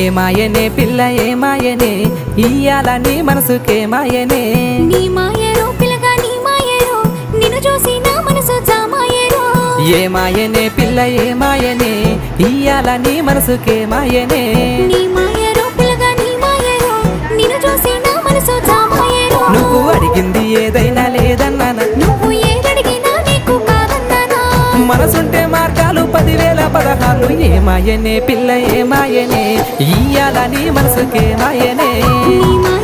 ఏమాయనే పిల్ల ఏమాయనే ఇయ్యాల నీ మనసుకే మాయనే నీ మాయరో పిల్లగా నీ మాయరో నిన్ను చూసి నా మనసు జామాయరో ఏమాయనే పిల్ల ఏమాయనే ఇయ్యాల నీ మనసుకే మాయనే నీ మాయరో పిల్లగా నీ మాయరో నిన్ను చూసి నా మనసు జామాయరో నువ్వు అడిగింది ఏదైనా లేదన్నానా నువ్వు ఏదడిగినా నీకు కాదన్నానా మనసుంటే మార్గాలు 10,000 పదహార్లు ఏమాయనే పిల్ల ఏమాయనే ఇయ్యాల నీ మనసుకే మాయనే నీ మాయ